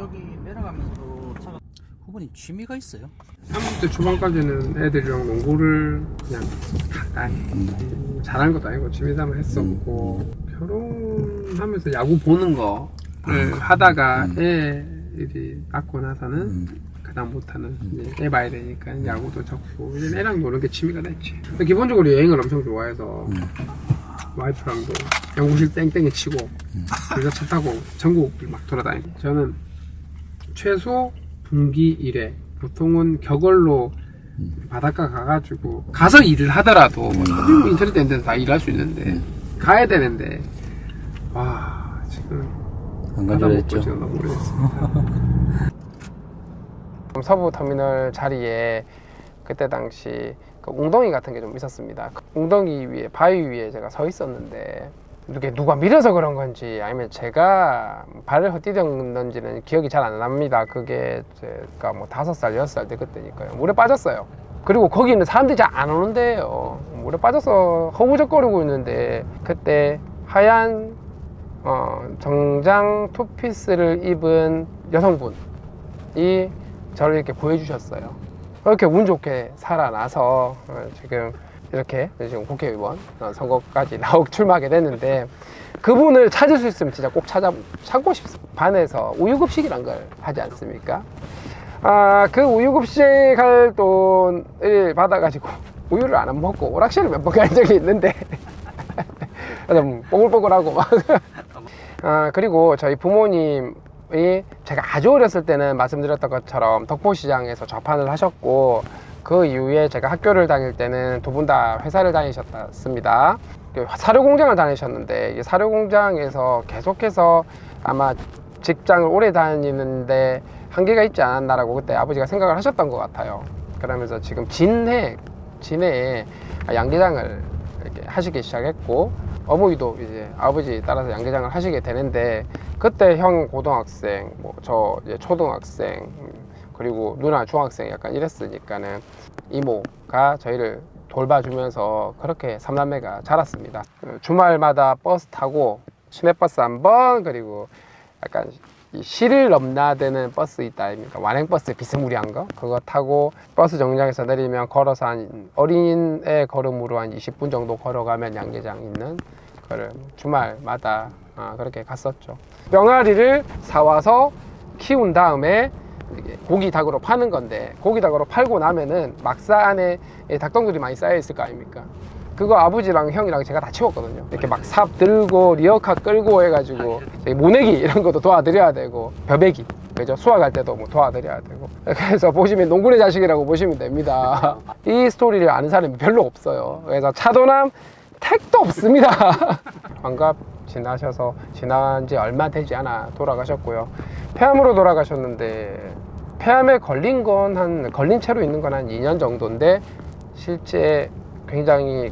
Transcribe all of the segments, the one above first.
저기 내려가면서도 차가. 후보님 취미가 있어요? 30대 초반까지는 애들이랑 농구를 그냥 잘하는 것도 아니고 취미삼아 했었고 결혼하면서 야구 보는 거를 하다가 애들이 낳고 나서는 그다음 못하는 이제 애 봐야 되니까 야구도 적고 이제 애랑 노는 게 취미가 됐지. 기본적으로 여행을 엄청 좋아해서 와이프랑도 연구실 땡땡이 치고 그래서 차 타고 전국을 막 돌아다니고. 저는 최소 분기 1회 보통은 격월로 바닷가 가가지고 가서 일을 하더라도 인터넷 되는 데서 다 일할 수 있는데 가야 되는데 와 지금 안 가져랬죠. 지금 너무 오래됐습니다. 서부 터미널 자리에 그때 당시 그 웅덩이 같은 게 좀 있었습니다. 그 웅덩이 위에 바위 위에 제가 서 있었는데 누가 밀어서 그런 건지 아니면 제가 발을 헛디뎠는지는 기억이 잘 안 납니다. 그게 제가 뭐 5살, 6살 때 그때니까요. 물에 빠졌어요. 그리고 거기는 사람들이 잘 안 오는데요. 물에 빠져서 허우적거리고 있는데 그때 하얀 정장 투피스를 입은 여성분이 저를 이렇게 구해주셨어요. 그렇게 운 좋게 살아나서 지금 이렇게 지금 국회의원 선거까지 출마하게 됐는데 그분을 찾을 수 있으면 진짜 꼭 찾고 싶습니다. 반에서 우유급식이란 걸 하지 않습니까? 그 우유급식 할 돈을 받아가지고 우유를 안 먹고 오락실을 몇 번 간 적이 있는데 좀 뽀글뽀글하고 막 그리고 저희 부모님이 제가 아주 어렸을 때는 말씀드렸던 것처럼 덕포시장에서 좌판을 하셨고 그 이후에 제가 학교를 다닐 때는 두 분 다 회사를 다니셨습니다. 사료공장을 다니셨는데 사료공장에서 계속해서 아마 직장을 오래 다니는데 한계가 있지 않았나라고 그때 아버지가 생각을 하셨던 것 같아요. 그러면서 지금 진해에 양계장을 이렇게 하시기 시작했고 어머니도 이제 아버지 따라서 양계장을 하시게 되는데 그때 형 고등학생, 뭐 저 이제 초등학생 그리고 누나 중학생 약간 이랬으니까는 이모가 저희를 돌봐주면서 그렇게 삼남매가 자랐습니다. 주말마다 버스 타고 시내버스 한 번 그리고 약간 시를 넘나드는 버스 있다 아닙니까? 완행버스 비스무리한 거 그거 타고 버스 정류장에서 내리면 걸어서 한 어린애 걸음으로 한 20분 정도 걸어가면 양계장 있는 거를 주말마다 그렇게 갔었죠. 병아리를 사와서 키운 다음에 고기 닭으로 파는 건데 고기 닭으로 팔고 나면은 막사 안에 닭똥들이 많이 쌓여 있을 거 아닙니까? 그거 아버지랑 형이랑 제가 다 치웠거든요. 이렇게 막 삽 들고 리어카 끌고 해가지고 모내기 이런 것도 도와드려야 되고 벼베기 그죠? 수학할 때도 뭐 도와드려야 되고 그래서 보시면 농군의 자식이라고 보시면 됩니다. 이 스토리를 아는 사람이 별로 없어요. 그래서 차도남 택도 없습니다. 환갑 지난 지 얼마 되지 않아 돌아가셨고요. 폐암으로 돌아가셨는데 폐암에 걸린 채로 있는 건 한 2년 정도인데 실제 굉장히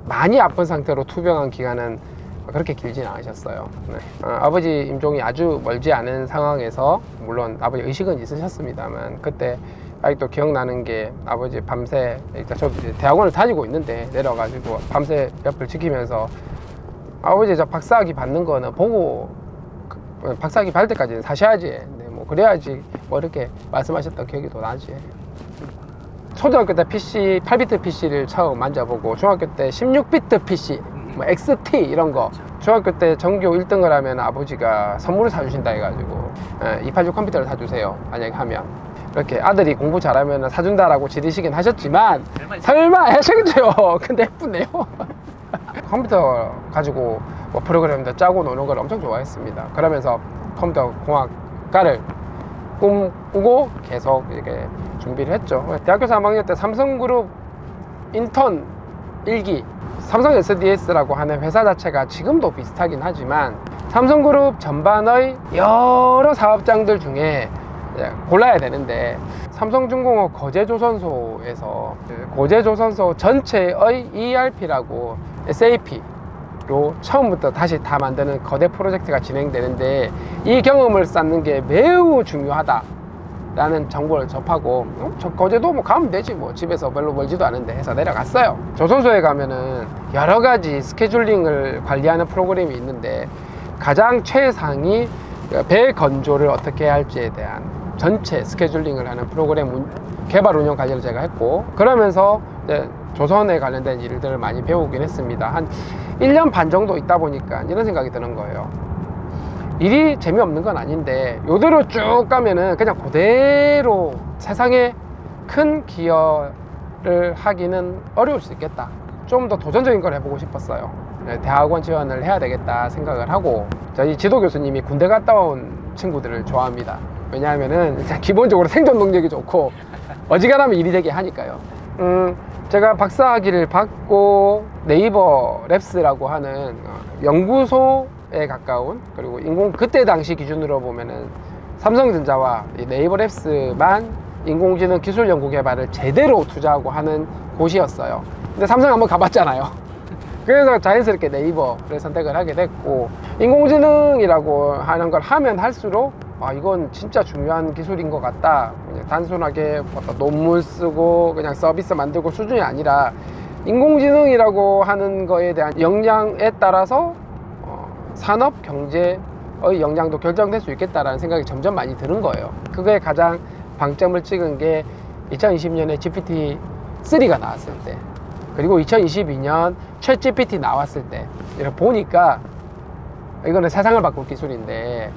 많이 아픈 상태로 투병한 기간은 그렇게 길진 않으셨어요. 네. 아버지 임종이 아주 멀지 않은 상황에서 물론 아버지 의식은 있으셨습니다만 그때 아직도 기억나는 게 아버지 밤새 저도 대학원을 다니고 있는데 내려가지고 밤새 옆을 지키면서 아버지 저 박사학위 받는 거는 보고 박사학위 받을 때까지는 사셔야지. 네, 뭐 그래야지 뭐 이렇게 말씀하셨던 기억이 더 나지. 초등학교 때 PC 8비트 PC를 처음 만져보고 중학교 때 16비트 PC 뭐 XT 이런 거 중학교 때 전교 1등을 하면 아버지가 선물을 사주신다 해가지고 286 컴퓨터를 사주세요 만약에 하면 이렇게 아들이 공부 잘하면 사준다라고 지르시긴 하셨지만 설마 하시겠죠. 근데 예쁘네요. 컴퓨터 가지고 뭐 프로그램도 짜고 노는 걸 엄청 좋아했습니다. 그러면서 컴퓨터 공학과를 꿈꾸고 계속 이렇게 준비를 했죠. 대학교 3학년 때 삼성그룹 인턴 1기 삼성 SDS라고 하는 회사 자체가 지금도 비슷하긴 하지만 삼성그룹 전반의 여러 사업장들 중에 골라야 되는데 삼성중공업 거제조선소에서 거제조선소 전체의 ERP라고 SAP로 처음부터 다시 다 만드는 거대 프로젝트가 진행되는데 이 경험을 쌓는 게 매우 중요하다 라는 정보를 접하고 저 거제도 뭐 가면 되지 뭐 집에서 별로 멀지도 않은데 해서 내려갔어요. 조선소에 가면은 여러 가지 스케줄링을 관리하는 프로그램이 있는데 가장 최상위 배 건조를 어떻게 할지에 대한 전체 스케줄링을 하는 프로그램 개발 운영 관리를 제가 했고, 그러면서 이제 조선에 관련된 일들을 많이 배우긴 했습니다. 한 1년 반 정도 있다 보니까 이런 생각이 드는 거예요. 일이 재미없는 건 아닌데 요대로 쭉 가면은 그냥 그대로 세상에 큰 기여를 하기는 어려울 수 있겠다. 좀 더 도전적인 걸 해보고 싶었어요. 대학원 지원을 해야 되겠다 생각을 하고, 저희 지도 교수님이 군대 갔다 온 친구들을 좋아합니다. 왜냐하면은 기본적으로 생존 능력이 좋고 어지간하면 일이 되게 하니까요. 제가 박사학위를 받고 네이버 랩스라고 하는 연구소에 가까운, 그리고 그때 당시 기준으로 보면은 삼성전자와 네이버 랩스만 인공지능 기술 연구 개발을 제대로 투자하고 하는 곳이었어요. 근데 삼성 한번 가봤잖아요. 그래서 자연스럽게 네이버를 선택을 하게 됐고, 인공지능이라고 하는 걸 하면 할수록 이건 진짜 중요한 기술인 것 같다. 그냥 단순하게 어떤 논문 쓰고 그냥 서비스 만들고 수준이 아니라 인공지능이라고 하는 거에 대한 역량에 따라서 산업 경제의 역량도 결정될 수 있겠다라는 생각이 점점 많이 드는 거예요. 그거에 가장 방점을 찍은 게 2020년에 GPT-3가 나왔을 때, 그리고 2022년 챗 GPT 나왔을 때 이렇게 보니까 이거는 세상을 바꿀 기술인데,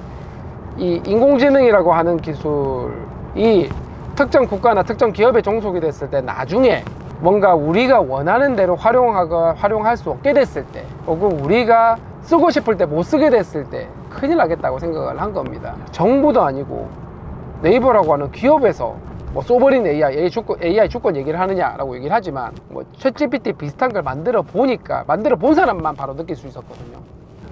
이 인공지능이라고 하는 기술이 특정 국가나 특정 기업에 종속이 됐을 때 나중에 뭔가 우리가 원하는 대로 활용할 수 없게 됐을 때, 혹은 우리가 쓰고 싶을 때 못 쓰게 됐을 때 큰일 나겠다고 생각을 한 겁니다. 정부도 아니고 네이버라고 하는 기업에서 뭐 소버린 AI 주권 얘기를 하느냐라고 얘기를 하지만, 뭐 챗GPT 비슷한 걸 만들어 본 사람만 바로 느낄 수 있었거든요.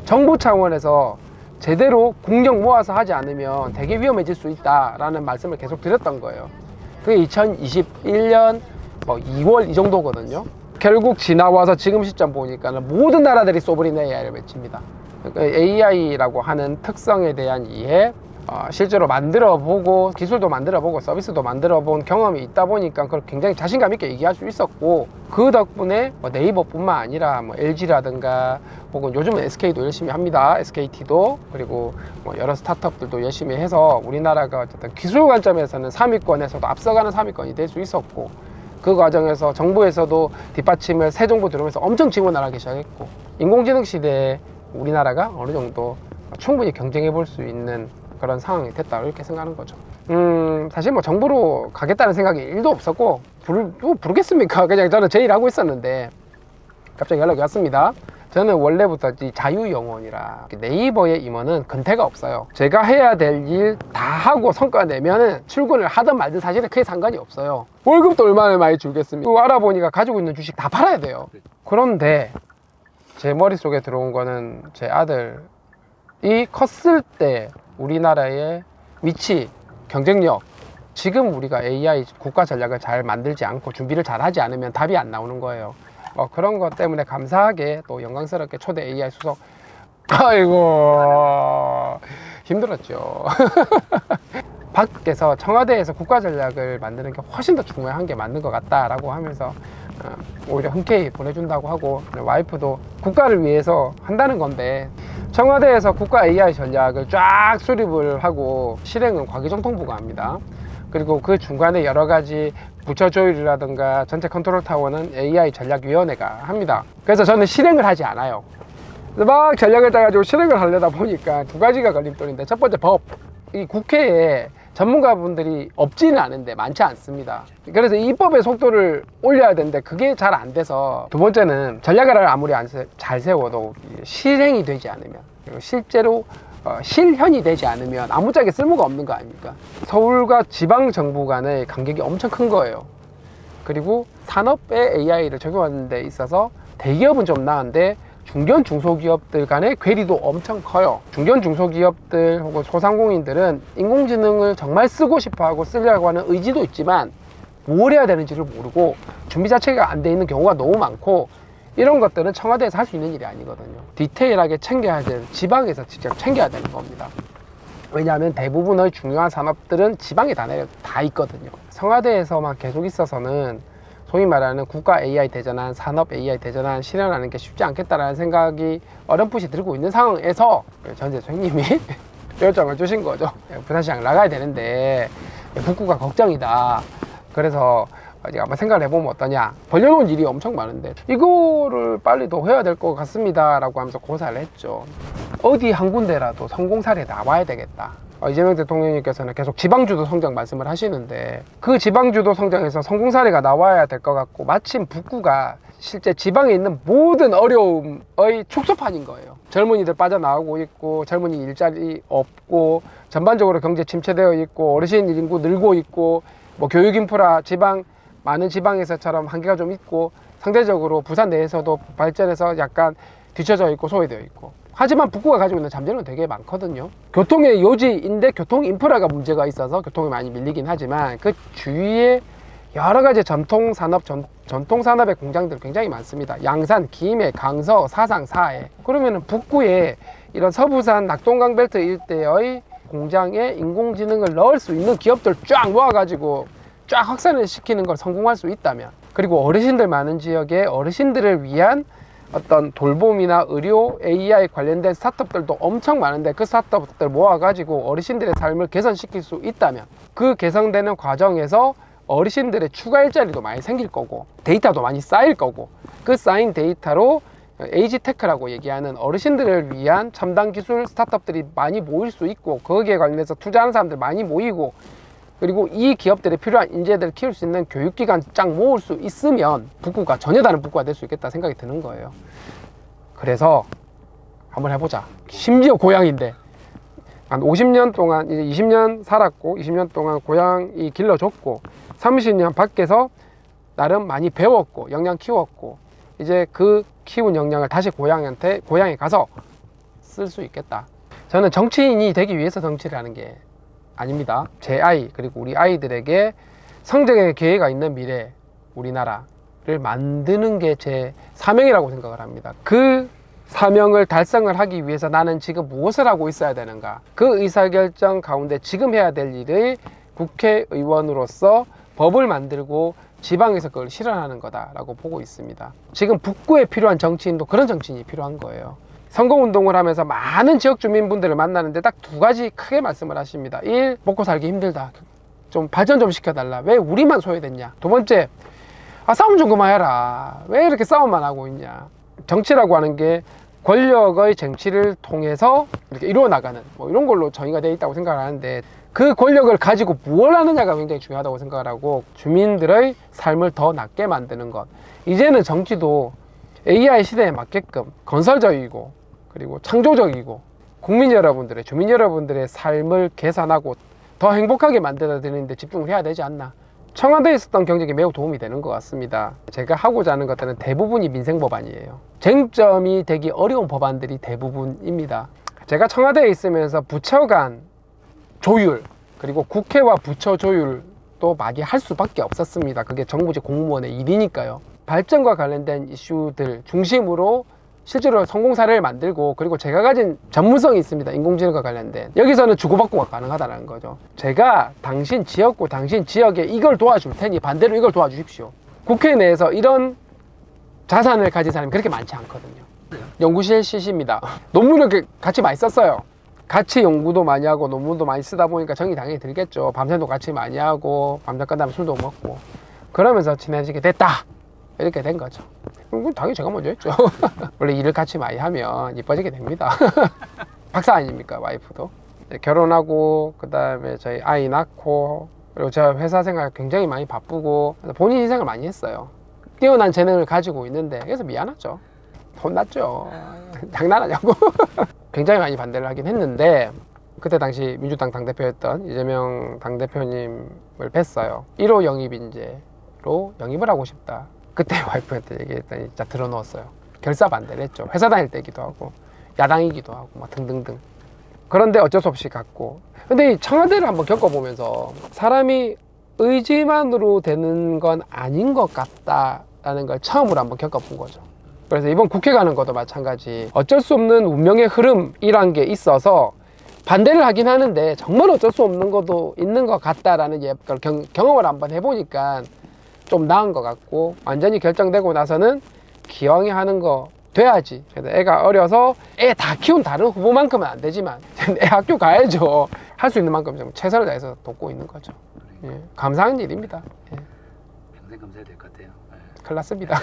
정부 차원에서 제대로 국력 모아서 하지 않으면 되게 위험해질 수 있다라는 말씀을 계속 드렸던 거예요. 그게 2021년 2월 이 정도거든요. 결국 지나와서 지금 시점 보니까는 모든 나라들이 소버린 AI를 외칩니다. AI라고 하는 특성에 대한 이해, 실제로 만들어보고 기술도 만들어보고 서비스도 만들어본 경험이 있다 보니까 그걸 굉장히 자신감 있게 얘기할 수 있었고, 그 덕분에 네이버뿐만 아니라 LG라든가 혹은 요즘은 SK도 열심히 합니다. SKT도, 그리고 여러 스타트업들도 열심히 해서 우리나라가 어쨌든 기술 관점에서는 3위권에서도 앞서가는 3위권이 될 수 있었고, 그 과정에서 정부에서도 뒷받침을 새 정부 들어오면서 엄청 지원을 하기 시작했고, 인공지능 시대에 우리나라가 어느 정도 충분히 경쟁해 볼 수 있는 그런 상황이 됐다, 이렇게 생각하는 거죠. 사실 정부로 가겠다는 생각이 1도 없었고, 부르겠습니까? 그냥 저는 제 일 하고 있었는데 갑자기 연락이 왔습니다. 저는 원래부터 자유영혼이라 네이버의 임원은 근태가 없어요. 제가 해야 될 일 다 하고 성과 내면은 출근을 하든 말든 사실은 크게 상관이 없어요. 월급도 얼마나 많이 주겠습니까? 알아보니까 가지고 있는 주식 다 팔아야 돼요. 그런데 제 머릿속에 들어온 거는 제 아들이 컸을 때 우리나라의 위치, 경쟁력, 지금 우리가 AI 국가 전략을 잘 만들지 않고 준비를 잘 하지 않으면 답이 안 나오는 거예요. 그런 것 때문에 감사하게 또 영광스럽게 초대 AI 수석, 아이고 힘들었죠. 밖에서 청와대에서 국가 전략을 만드는 게 훨씬 더 중요한 게 맞는 것 같다라고 하면서 오히려 흔쾌히 보내준다고 하고, 와이프도 국가를 위해서 한다는 건데 청와대에서 국가 AI 전략을 쫙 수립을 하고 실행은 과기정통부가 합니다. 그리고 그 중간에 여러 가지 부처 조율이라든가 전체 컨트롤 타워는 AI 전략위원회가 합니다. 그래서 저는 실행을 하지 않아요. 막 전략을 짜가지고 실행을 하려다 보니까 두 가지가 걸림돌인데, 첫 번째 법. 이 국회에 전문가분들이 없지는 않은데 많지 않습니다. 그래서 입법의 속도를 올려야 되는데 그게 잘 안 돼서, 두 번째는 전략을 아무리 잘 세워도 실행이 되지 않으면, 그리고 실제로 실현이 되지 않으면 아무짝에 쓸모가 없는 거 아닙니까? 서울과 지방정부 간의 간격이 엄청 큰 거예요. 그리고 산업에 AI를 적용하는 데 있어서 대기업은 좀 나은데 중견 중소기업들 간의 괴리도 엄청 커요. 중견 중소기업들 혹은 소상공인들은 인공지능을 정말 쓰고 싶어하고 쓰려고 하는 의지도 있지만 뭘 해야 되는지를 모르고 준비 자체가 안 돼 있는 경우가 너무 많고, 이런 것들은 청와대에서 할 수 있는 일이 아니거든요. 디테일하게 챙겨야 되는, 지방에서 직접 챙겨야 되는 겁니다. 왜냐하면 대부분의 중요한 산업들은 지방에 다 있거든요. 청와대에서만 계속 있어서는 소위 말하는 국가 AI 대전환, 산업 AI 대전환 실현하는 게 쉽지 않겠다라는 생각이 어렴풋이 들고 있는 상황에서 전재 선생님이 요청을 주신 거죠. 부산시장 나가야 되는데 북구가 걱정이다. 그래서 제가 한번 생각을 해보면 어떠냐. 벌려놓은 일이 엄청 많은데 이거를 빨리 더 해야 될 것 같습니다 라고 하면서 고사를 했죠. 어디 한 군데라도 성공 사례 나와야 되겠다. 이재명 대통령님께서는 계속 지방주도 성장 말씀을 하시는데 그 지방주도 성장에서 성공 사례가 나와야 될 것 같고, 마침 북구가 실제 지방에 있는 모든 어려움의 축소판인 거예요. 젊은이들 빠져나오고 있고, 젊은이 일자리 없고, 전반적으로 경제 침체되어 있고, 어르신 인구 늘고 있고, 뭐 교육 인프라 많은 지방에서처럼 한계가 좀 있고, 상대적으로 부산 내에서도 발전해서 약간 뒤처져 있고 소외되어 있고. 하지만 북구가 가지고 있는 잠재력은 되게 많거든요. 교통의 요지인데 교통 인프라가 문제가 있어서 교통이 많이 밀리긴 하지만 그 주위에 여러 가지 전통산업의 공장들 굉장히 많습니다. 양산, 김해, 강서, 사상, 사해. 그러면은 북구에 이런 서부산 낙동강 벨트 일대의 공장에 인공지능을 넣을 수 있는 기업들 쫙 모아가지고 쫙 확산을 시키는 걸 성공할 수 있다면, 그리고 어르신들 많은 지역에 어르신들을 위한 어떤 돌봄이나 의료, AI 관련된 스타트업들도 엄청 많은데 그 스타트업들 모아가지고 어르신들의 삶을 개선시킬 수 있다면, 그 개선되는 과정에서 어르신들의 추가 일자리도 많이 생길 거고 데이터도 많이 쌓일 거고, 그 쌓인 데이터로 에이지테크라고 얘기하는 어르신들을 위한 첨단 기술 스타트업들이 많이 모일 수 있고, 거기에 관련해서 투자하는 사람들 많이 모이고, 그리고 이 기업들이 필요한 인재들을 키울 수 있는 교육기관 쫙 모을 수 있으면 북구가 전혀 다른 북구가 될 수 있겠다 생각이 드는 거예요. 그래서 한번 해보자. 심지어 고향인데 한 50년 동안 이제 20년 살았고 20년 동안 고향이 길러줬고 30년 밖에서 나름 많이 배웠고 역량 키웠고, 이제 그 키운 역량을 다시 고향에 가서 쓸 수 있겠다. 저는 정치인이 되기 위해서 정치를 하는 게 아닙니다. 제 아이 그리고 우리 아이들에게 성장의 기회가 있는 미래 우리나라를 만드는 게 제 사명이라고 생각을 합니다. 그 사명을 달성을 하기 위해서 나는 지금 무엇을 하고 있어야 되는가, 그 의사결정 가운데 지금 해야 될 일을 국회의원으로서 법을 만들고 지방에서 그걸 실현하는 거다라고 보고 있습니다. 지금 북구에 필요한 정치인도 그런 정치인이 필요한 거예요. 선거운동을 하면서 많은 지역 주민분들을 만나는데 딱 두 가지 크게 말씀을 하십니다. 1. 먹고 살기 힘들다. 좀 발전 좀 시켜달라. 왜 우리만 소외됐냐. 두 번째, 싸움 좀 그만해라. 왜 이렇게 싸움만 하고 있냐. 정치라고 하는 게 권력의 쟁취를 통해서 이렇게 이루어나가는 뭐 이런 걸로 정의가 되어 있다고 생각을 하는데, 그 권력을 가지고 무엇을 하느냐가 굉장히 중요하다고 생각을 하고, 주민들의 삶을 더 낫게 만드는 것. 이제는 정치도 AI 시대에 맞게끔 건설적이고 그리고 창조적이고 국민 여러분들의, 주민 여러분들의 삶을 개선하고 더 행복하게 만들어 드리는 데 집중을 해야 되지 않나. 청와대에 있었던 경력이 매우 도움이 되는 것 같습니다. 제가 하고자 하는 것들은 대부분이 민생 법안이에요. 쟁점이 되기 어려운 법안들이 대부분입니다. 제가 청와대에 있으면서 부처 간 조율, 그리고 국회와 부처 조율도 많이 할 수밖에 없었습니다. 그게 정부직 공무원의 일이니까요. 발전과 관련된 이슈들 중심으로 실제로 성공 사례를 만들고, 그리고 제가 가진 전문성이 있습니다. 인공지능과 관련된. 여기서는 주고받고가 가능하다는 거죠. 제가 당신 지역구, 당신 지역에 이걸 도와줄 테니 반대로 이걸 도와주십시오. 국회 내에서 이런 자산을 가진 사람이 그렇게 많지 않거든요. 연구실 CC입니다. 논문을 같이 많이 썼어요. 같이 연구도 많이 하고 논문도 많이 쓰다 보니까 정이 당연히 들겠죠. 밤새도 같이 많이 하고 밤새 끝나면 술도 먹고 그러면서 친해지게 됐다. 이렇게 된 거죠. 당연히 제가 먼저 했죠. 원래 일을 같이 많이 하면 이뻐지게 됩니다. 박사 아닙니까, 와이프도. 결혼하고 그 다음에 저희 아이 낳고, 그리고 제가 회사 생활 굉장히 많이 바쁘고 본인 희생을 많이 했어요. 뛰어난 재능을 가지고 있는데, 그래서 미안하죠. 혼났죠. 장난하냐고. 굉장히 많이 반대를 하긴 했는데, 그때 당시 민주당 당대표였던 이재명 당대표님을 뵀어요. 1호 영입인재로 영입을 하고 싶다. 그때 와이프한테 얘기했더니 진짜 들어놓았어요. 결사 반대를 했죠. 회사 다닐 때기도 하고 야당이기도 하고 막 등등등. 그런데 어쩔 수 없이 갔고, 근데 이 청와대를 한번 겪어보면서 사람이 의지만으로 되는 건 아닌 것 같다라는 걸 처음으로 한번 겪어본 거죠. 그래서 이번 국회 가는 것도 마찬가지, 어쩔 수 없는 운명의 흐름이란 게 있어서 반대를 하긴 하는데 정말 어쩔 수 없는 것도 있는 것 같다라는 경험을 한번 해보니까 좀 나은 것 같고, 완전히 결정되고 나서는 기왕에 하는 거 돼야지. 그래도 애가 어려서 애 다 키운 다른 후보만큼은 안 되지만 애 학교 가야죠. 할 수 있는 만큼 좀 최선을 다해서 돕고 있는 거죠. 예, 감사한 일입니다. 예, 평생 감사해야 될 것 같아요. 네. 큰일 났습니다.